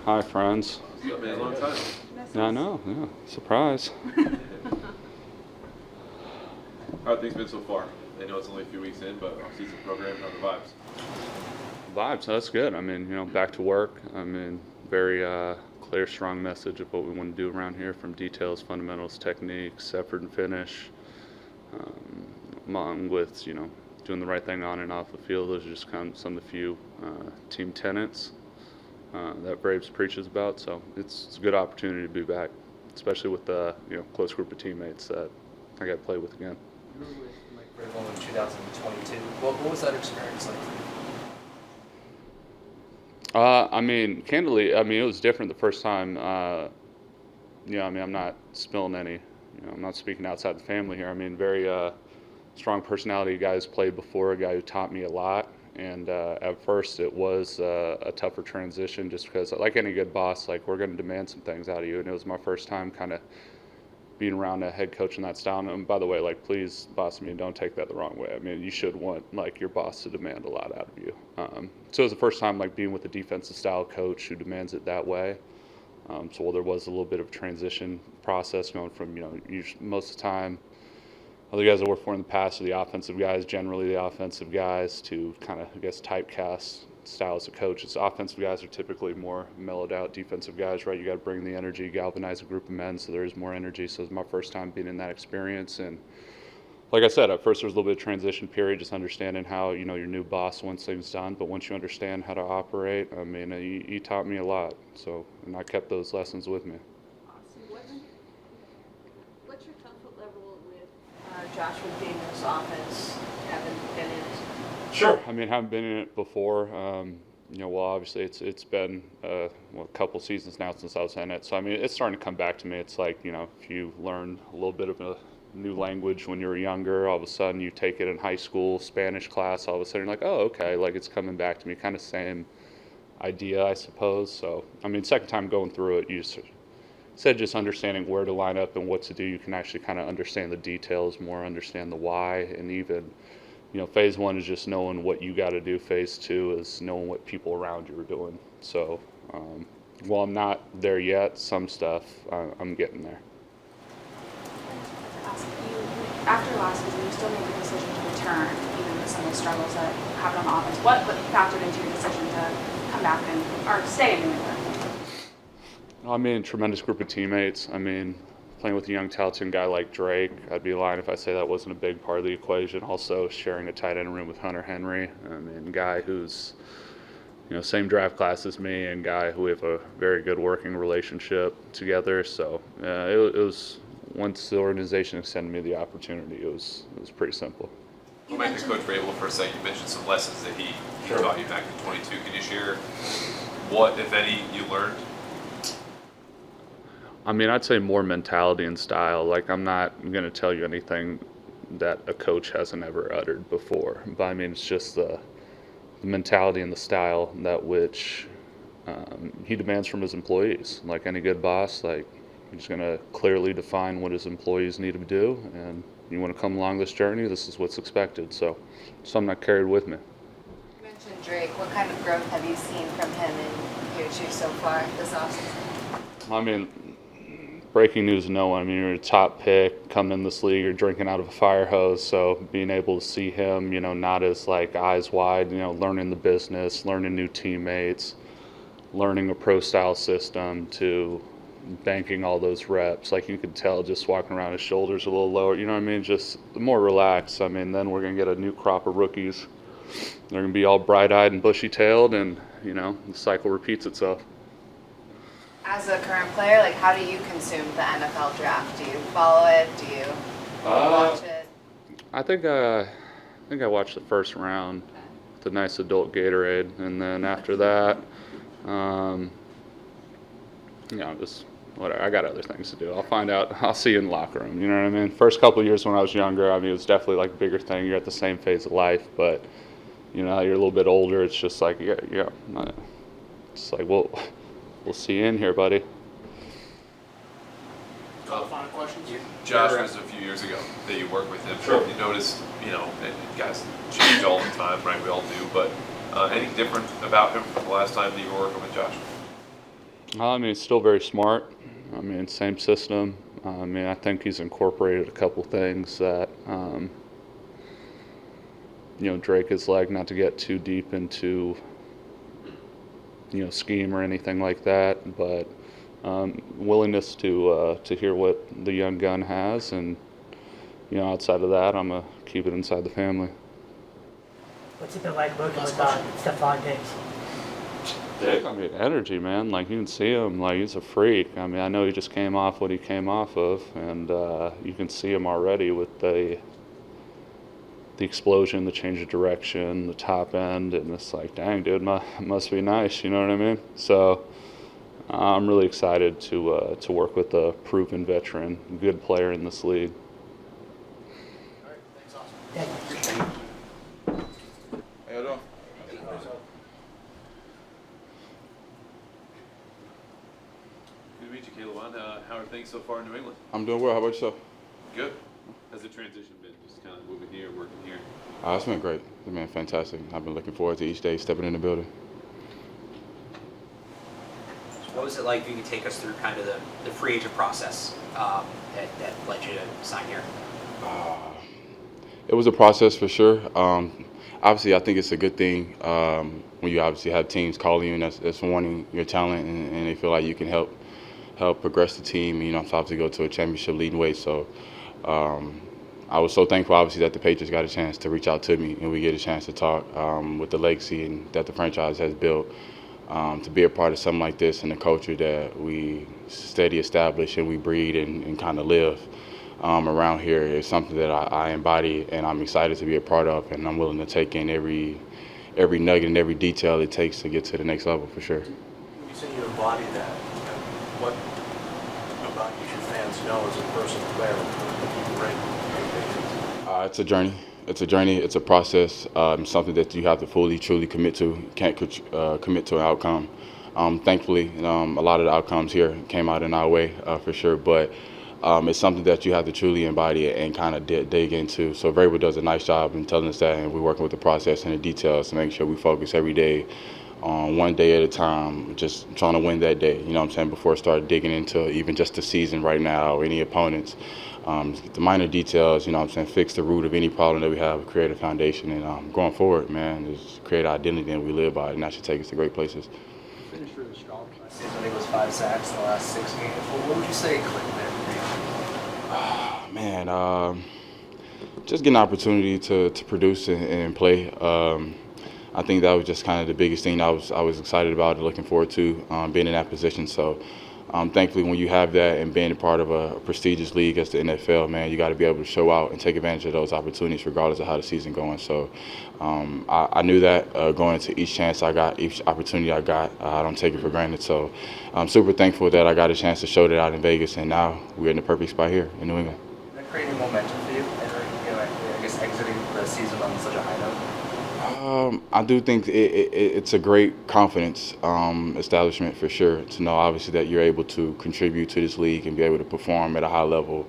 Hi, friends. What's up, man? Long time. Yeah, I know. Yeah, surprise. How have things been so far? I know it's only a few weeks in, but off-season program, how are the vibes? Vibes, that's good. I mean, back to work. I mean, very clear, strong message of what we want to do around here, from details, fundamentals, techniques, effort and finish, along with, doing the right thing on and off the field. Those are just kind of some of the few team tenets that Braves preaches about. So it's a good opportunity to be back, especially with the close group of teammates that I got to play with again. You were with Mike Crosby in 2022. What was that experience like for you? I mean, candidly, it was different the first time. I'm not spilling any, I'm not speaking outside the family here. I mean, very strong personality guy who's played before, a guy who taught me a lot. And at first it was a tougher transition just because, like any good boss, like, we're going to demand some things out of you. And it was my first time kind of being around a head coach in that style. And by the way, like, please, boss me, don't take that the wrong way. I mean, you should want, like, your boss to demand a lot out of you. So it was the first time, like, being with a defensive style coach who demands it that way. So while there was a little bit of transition process going from, most of the time, other guys I worked for in the past are the offensive guys, generally the offensive guys, to kind of, I guess, typecast styles of coaches. Offensive guys are typically more mellowed out. Defensive guys, right, you got to bring the energy, galvanize a group of men, so there is more energy. So it was my first time being in that experience. And like I said, at first there was a little bit of transition period, just understanding how, your new boss wants things done. But once you understand how to operate, I mean, he taught me a lot. So, and I kept those lessons with me. Awesome. What's your comfort level with Josh McDaniel's offense? Haven't been in it. Sure. I mean, haven't been in it before. Well, obviously it's been a couple seasons now since I was in it. So, I mean, it's starting to come back to me. It's like, if you learn a little bit of a new language when you were younger, all of a sudden you take it in high school, Spanish class, all of a sudden you're like, oh, okay, like, it's coming back to me. Kind of same idea, I suppose. So, I mean, second time going through it, you just instead of just understanding where to line up and what to do, you can actually kind of understand the details more, understand the why, and even, phase one is just knowing what you got to do. Phase two is knowing what people around you are doing. So, while I'm not there yet, some stuff, I'm getting there. After last season, you still made the decision to return, even with some of the struggles that happened on offense. What factored into your decision to come back or stay in New England? I mean, tremendous group of teammates. I mean, playing with a young, talented guy like Drake, I'd be lying if I say that wasn't a big part of the equation. Also, sharing a tight end room with Hunter Henry, I mean, guy who's, same draft class as me, and guy who we have a very good working relationship together. So it was, once the organization extended me the opportunity, it was pretty simple. We'll make the Coach Vrabel for a second. You mentioned some lessons that he taught you back in 22. Can you share what, if any, you learned? I mean, I'd say more mentality and style. Like, I'm not going to tell you anything that a coach hasn't ever uttered before. But, I mean, it's just the mentality and the style that which he demands from his employees. Like any good boss, like, he's going to clearly define what his employees need to do. And you want to come along this journey, this is what's expected. So, something I carried with me. You mentioned Drake. What kind of growth have you seen from him in year two so far this offseason? I mean, breaking news to no one. I mean, you're a top pick, coming in this league, you're drinking out of a fire hose. So being able to see him, not as like eyes wide, learning the business, learning new teammates, learning a pro style system, to banking all those reps. Like, you could tell just walking around, his shoulders a little lower. You know what I mean? Just more relaxed. I mean, then we're going to get a new crop of rookies. They're going to be all bright-eyed and bushy-tailed, and, the cycle repeats itself. As a current player, like, how do you consume the NFL draft? Do you follow it? Do you watch it? I think I watched the first round with a nice adult Gatorade, and then after that, just whatever. I got other things to do. I'll find out. I'll see you in the locker room. You know what I mean? First couple of years when I was younger, I mean, it was definitely like a bigger thing. You're at the same phase of life, but you're a little bit older. It's just like, yeah. It's like, we'll see you in here, buddy. Final questions? Josh was a few years ago that you worked with him. Sure. You noticed, and guys change all the time, right? We all do. But anything different about him from the last time that you were working with Josh? I mean, he's still very smart. I mean, same system. I mean, I think he's incorporated a couple things that, Drake has like, not to get too deep into, scheme or anything like that, but willingness to hear what the young gun has, and outside of that, I'm gonna keep it inside the family. What's it been like working with Stephon Diggs? I mean, energy, man. Like, you can see him. Like, he's a freak. I mean, I know he just came off what he came off of, and you can see him already with the explosion, the change of direction, the top end, and it's like, dang, dude, must be nice. You know what I mean? So I'm really excited to work with a proven veteran, good player in this league. All right, thanks, Austin. Thank you. How you doing? Good to meet you, K'Lavon. How are things so far in New England? I'm doing well. How about yourself? Good. How's the transition been? Just kind of moving here, working here? It's been great. It's been fantastic. I've been looking forward to each day stepping in the building. What was it like? If you could take us through kind of the free agent process that led you to sign here? It was a process for sure. Obviously, I think it's a good thing when you obviously have teams calling you and that's wanting your talent and they feel like you can help progress the team. Obviously go to a championship leading way. So I was so thankful, obviously, that the Patriots got a chance to reach out to me and we get a chance to talk with the legacy and that the franchise has built. To be a part of something like this and the culture that we steady establish and we breed and kind of live around here is something that I embody and I'm excited to be a part of, and I'm willing to take in every nugget and every detail it takes to get to the next level for sure. You say you embody that. What about you should fans know as a person player that you bring? It's a journey. It's a journey. It's a process. Something that you have to fully, truly commit to. You can't commit to an outcome. Thankfully, a lot of the outcomes here came out in our way for sure. But it's something that you have to truly embody and kind of dig into. So Vrabel does a nice job in telling us that, and we're working with the process and the details to make sure we focus every day on one day at a time, just trying to win that day. You know what I'm saying? Before I start digging into even just the season right now or any opponents. The minor details, you know what I'm saying, fix the root of any problem that we have, create a foundation, and going forward, man, is create an identity that we live by, and that should take us to great places. Finished really strong last season. I think it was 5 sacks in the last 6 games. What would you say clicked there for you? Man, just getting an opportunity to produce and play. I think that was just kind of the biggest thing I was excited about and looking forward to, being in that position. So thankfully, when you have that and being a part of a prestigious league as the NFL, man, you got to be able to show out and take advantage of those opportunities regardless of how the season going. So I knew that going into each chance I got, each opportunity I got, I don't take it for granted. So I'm super thankful that I got a chance to show that out in Vegas, and now we're in the perfect spot here in New England. Is that creating momentum for you? I guess exiting the season on such a high note? I do think it's a great confidence establishment for sure, to know obviously that you're able to contribute to this league and be able to perform at a high level,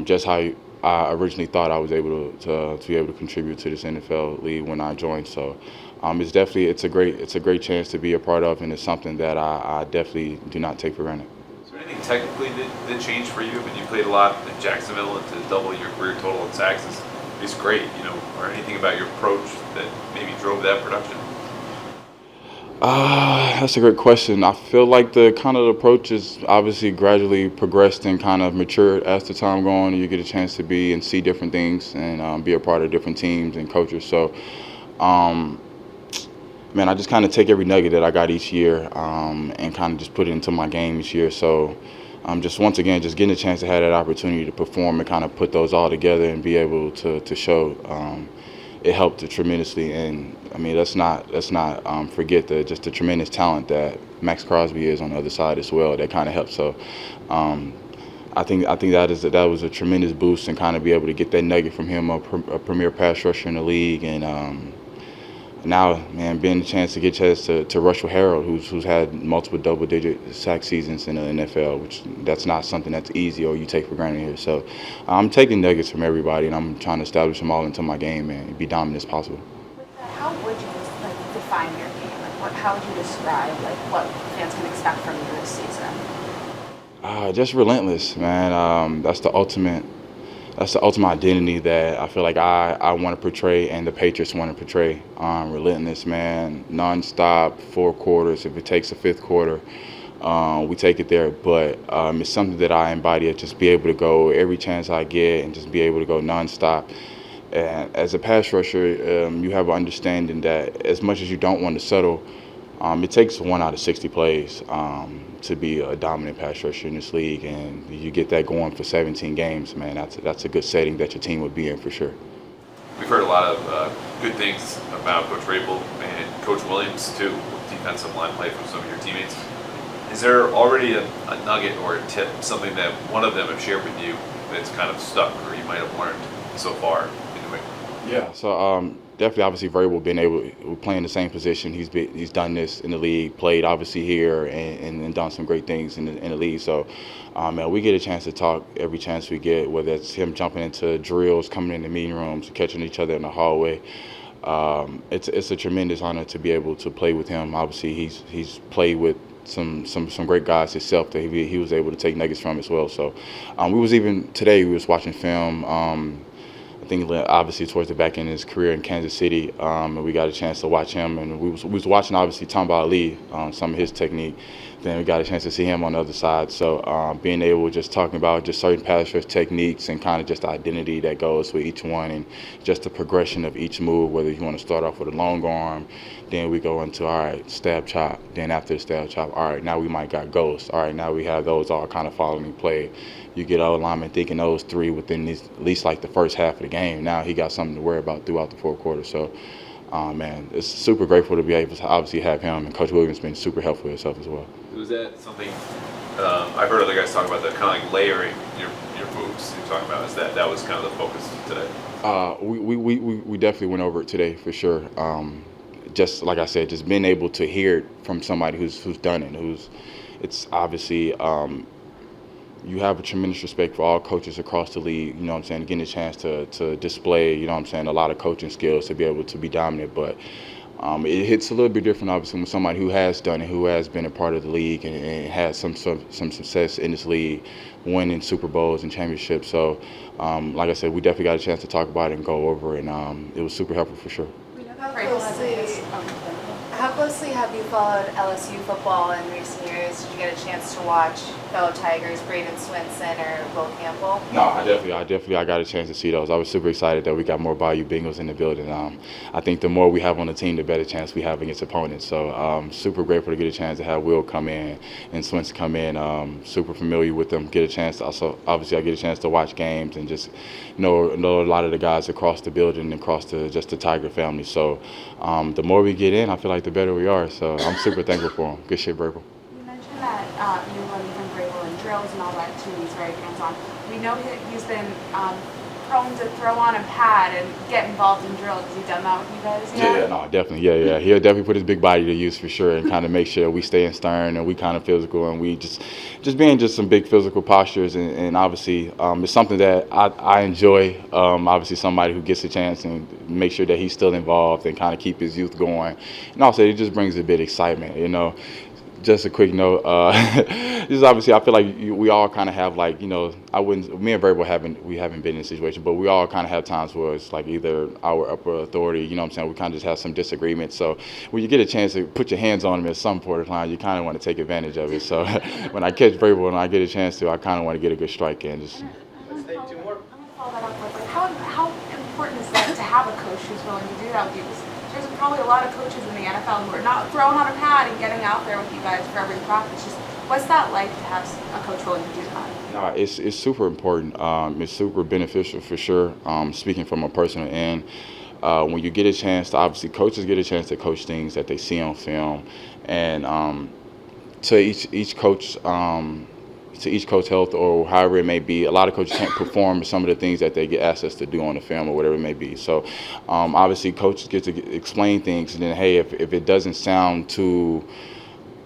just how I originally thought I was able to be able to contribute to this NFL league when I joined. So it's a great chance to be a part of, and it's something that I definitely do not take for granted. Is there anything technically that changed for you? I mean, you played a lot in Jacksonville, and to double your career total in sacks is great, or anything about your approach that maybe drove that production? That's a great question. I feel like the kind of approach is obviously gradually progressed and kind of matured as the time going on, and you get a chance to be and see different things and be a part of different teams and coaches. So, man, I just kind of take every nugget that I got each year and kind of just put it into my game each year. So just once again, just getting a chance to have that opportunity to perform and kind of put those all together and be able to show, it helped tremendously. And I mean, let's not forget just the tremendous talent that Max Crosby is on the other side as well. That kind of helps. So I think that was a tremendous boost, and kind of be able to get that nugget from him, a premier pass rusher in the league, and now, man, being a chance to get a chance to rush with Harold, who's had multiple double-digit sack seasons in the NFL, which that's not something that's easy or you take for granted here. So I'm taking nuggets from everybody, and I'm trying to establish them all into my game and be dominant as possible. With that, how would you define your game? How how would you describe like what fans can expect from you this season? Just relentless, man. That's the ultimate. That's the ultimate identity that I feel like I want to portray and the Patriots want to portray. Relentless, man. Nonstop, 4 quarters. If it takes a 5th quarter, we take it there. But it's something that I embody. Just be able to go every chance I get and just be able to go nonstop. And as a pass rusher, you have an understanding that as much as you don't want to settle, it takes 1 out of 60 plays to be a dominant pass rusher in this league, and you get that going for 17 games, man. That's a good setting that your team would be in for sure. We've heard a lot of good things about Coach Vrabel and Coach Williams too, with defensive line play from some of your teammates. Is there already a nugget or a tip, something that one of them have shared with you that's kind of stuck or you might have learned so far? Yeah, so definitely, obviously, Vrabel being able to play in the same position. He's done this in the league, played obviously here, and done some great things in the league. So, man, we get a chance to talk every chance we get, whether it's him jumping into drills, coming in the meeting rooms, catching each other in the hallway. It's a tremendous honor to be able to play with him. Obviously, he's played with some great guys himself that he was able to take nuggets from as well. So, today we was watching film. I think obviously towards the back end of his career in Kansas City, and we got a chance to watch him. And we was watching obviously Tamba Ali, some of his technique. Then we got a chance to see him on the other side. So being able just talking about just certain pass rush techniques and kind of just the identity that goes with each one and just the progression of each move, whether you want to start off with a long arm, then we go into, all right, stab chop. Then after the stab chop, all right, now we might got ghost. All right, now we have those all kind of following play. You get our lineman thinking those 3 within at least like the first half of the game. Now he got something to worry about throughout the 4th quarter. So, man, it's super grateful to be able to obviously have him, and Coach Williams been super helpful himself as well. Was that something I've heard other guys talk about, that kind of like layering your moves you're talking about? Is that was kind of the focus today? We definitely went over it today for sure. Just like I said, just being able to hear it from somebody who's done it, it's obviously you have a tremendous respect for all coaches across the league, you know what I'm saying, getting a chance to display, you know what I'm saying, a lot of coaching skills to be able to be dominant. But it hits a little bit different, obviously, when somebody who has done it, who has been a part of the league and has some success in this league, winning Super Bowls and championships. So, like I said, we definitely got a chance to talk about it and go over it, and it was super helpful for sure. How closely have you followed LSU football in recent years? Did you get a chance to watch fellow Tigers, Braden Swinson or Will Campbell? No, I got a chance to see those. I was super excited that we got more Bayou Bengals in the building. I think the more we have on the team, the better chance we have against opponents. So super grateful to get a chance to have Will come in and Swinson come in. Super familiar with them. Get a chance to also, obviously, I get a chance to watch games and just know a lot of the guys across the building and across just the Tiger family. So the more we get in, I feel like the better we are. So I'm super thankful for him. Good shit, Vrabel. You mentioned that you learned from Vrabel and drills and all that too. He's very hands-on. We know he's been prone to throw on a pad and get involved in drills. Has he done that with you guys yet? Yeah, no, definitely. Yeah. He'll definitely put his big body to use for sure and kind of make sure we stay in stern and we kind of physical and we just being just some big physical postures and obviously it's something that I enjoy. Obviously somebody who gets a chance and make sure that he's still involved and kind of keep his youth going. And also it just brings a bit of excitement, you know. Just a quick note. This is obviously, I feel like we all kind of have like, you know, me and Vrabel haven't been in a situation, but we all kind of have times where it's like either our upper authority, you know what I'm saying, we kind of just have some disagreements. So when you get a chance to put your hands on him at some point in time, you kind of want to take advantage of it. So when I catch Vrabel and I get a chance to, I kind of want to get a good strike in. I'm going to follow that up with, like, how important is that to have a coach who's willing to do that with you? There's probably a lot of coaches in the NFL who are not throwing on a pad and getting out there with you guys for every practice. Just what's that like to have a coach willing to do that? No, it's super important. It's super beneficial for sure. Speaking from a personal end, when you get a chance to, obviously coaches get a chance to coach things that they see on film, and to each coach. To each coach health or however it may be, a lot of coaches can't perform some of the things that they get access to do on the film or whatever it may be. So obviously coaches get to explain things, and then hey, if it doesn't sound too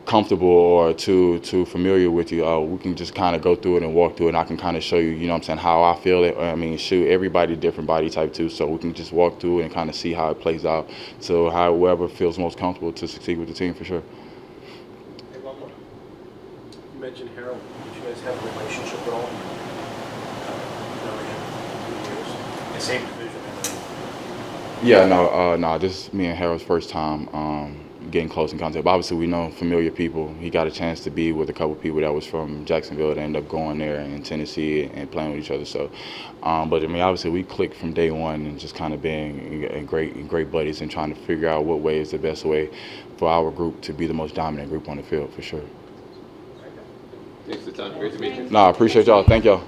comfortable or too familiar with you, we can just kind of go through it and walk through it, and I can kind of show you, you know what I'm saying, how I feel it. I mean, shoot, everybody different body type too, so we can just walk through it and kind of see how it plays out. So whoever feels most comfortable to succeed with the team for sure. Hey, one more. You mentioned Harold. Did you guys have a relationship at all? Years. The same division, I mean. Yeah, no, this is me and Harold's first time getting close in contact. But obviously, we know familiar people. He got a chance to be with a couple people that was from Jacksonville that ended up going there in Tennessee and playing with each other. So, but I mean, obviously, we clicked from day one and just kind of being great buddies and trying to figure out what way is the best way for our group to be the most dominant group on the field, for sure. Thanks for the time. Great to meet you. No, I appreciate y'all. Thank y'all.